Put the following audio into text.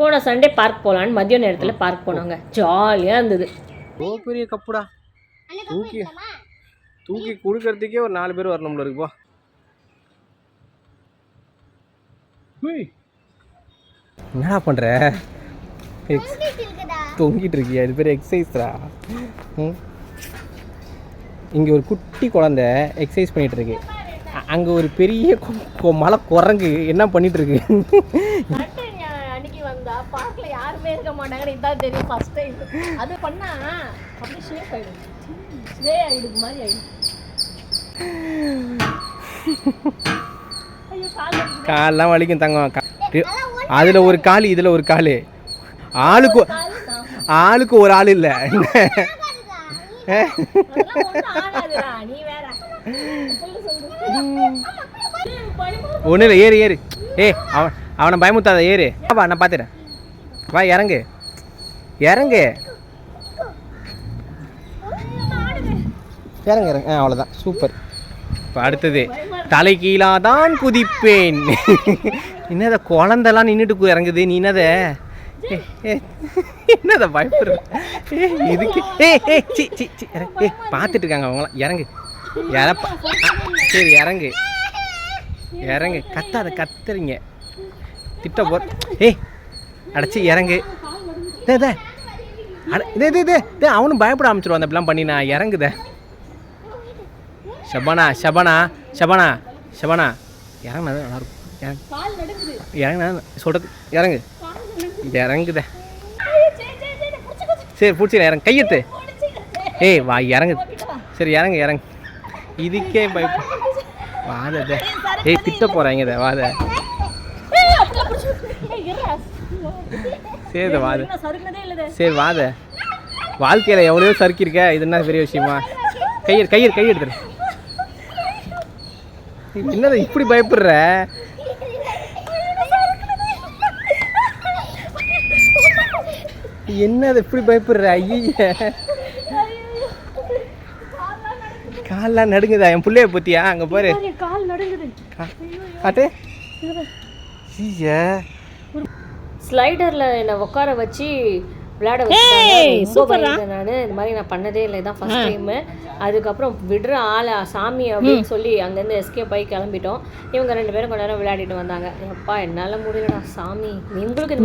போன Sunday park போகலான்னு மதிய நேரத்தில் பார்க் போனாங்க. ஜாலியாக இருந்தது. ஓ பெரிய கப்புடா, தூக்கி தூக்கி கொடுக்கறதுக்கே ஒரு 4 பேர் வரணும்ல இருக்குப்பா. என்னடா பண்ற? தொங்கிட்டு இருக்கியா? இது பேர் எக்ஸசைஸ்ரா. இங்கே ஒரு குட்டி குழந்தை எக்ஸசைஸ் பண்ணிட்டு இருக்கு. அங்கே ஒரு பெரிய மலை குரங்கு என்ன பண்ணிட்டு இருக்கு? அன்னைக்கு வந்தா பார்க்கல யாருமே இருக்க மாட்டாங்கன்னு இதான் தெரியும் ஃபர்ஸ்ட் டைம். அது பண்ணா அப்படியே ஷேக் ஆயிடும், ஸ்லே ஆயிடும் மாதிரி ஆயிடும். கால்லாம் வலிக்கும் தங்கம். அதில் ஒரு கால், இதில் ஒரு கால். ஆளுக்கு ஒரு ஆள் இல்லை. ஒன்றும் இல்லை, ஏறு ஏறு. அவனை பயமுத்தாத, ஏறு. வா நான் பார்த்துறேன். வா இறங்கு இறங்கு இறங்கு இறங்கு. அவ்வளோதான், சூப்பர். இப்போ அடுத்தது தலை கீழாதான் குதிப்பேன். என்னத குழந்தெல்லாம் நின்றுட்டு இறங்குது, நீ என்னத என்னத பயப்படுற? இதுக்கு பார்த்துட்டு இருக்காங்க அவங்களாம். இறங்கு சரி இறங்கு இறங்கு. கத்துறீங்க, திட்ட போ. அடைச்சி இறங்கு. அவனும் பயப்பட ஆரம்பிச்சிருவான் அப்படிலாம் பண்ணி. நான் இறங்குத. ஷபானா ஷபானா ஷபானா ஷபானா இறங்குனா நல்லாயிருக்கும். இறங்குனா சொல்கிறது இறங்கு. இறங்குத. சரி பிடிச்சிட இறங்கு. கையெத்து. வா இறங்கு. சரி இறங்கு இறங்கு. இதுக்கே பயப்ப வாத. திட்ட போகிறாங்க வாத. சரி வாத. சரி வாத. வாழ்க்கையில் எவ்வளோ சறுக்கியிருக்க, இது என்ன பெரிய விஷயமா? கையை எடுத்துரு. என்னது இப்படி பயப்படுற? என்னது இப்படி பயப்படுற? ஐய கால்லாம் நடுங்குதா? என் பிள்ளைய பத்தியா? அங்க பாரு, கால் நடுங்குது. காட்டு. ஸ்லைடர்ல என்ன உட்கார வச்சு விளையாட வச்சுட்டாங்க. நான் இந்த மாதிரி நான் பண்ணதே இல்லை, தான் ஃபர்ஸ்ட் டைமு. அதுக்கப்புறம் விடுற ஆளை சாமி அப்படின்னு சொல்லி அங்கேருந்து எஸ்கேப் ஆகி கிளம்பிட்டோம். இவங்க 2 பேரும் கொஞ்ச நேரம் விளையாடிட்டு வந்தாங்க. எப்பா என்னால் முடியலடா சாமி. உங்களுக்கு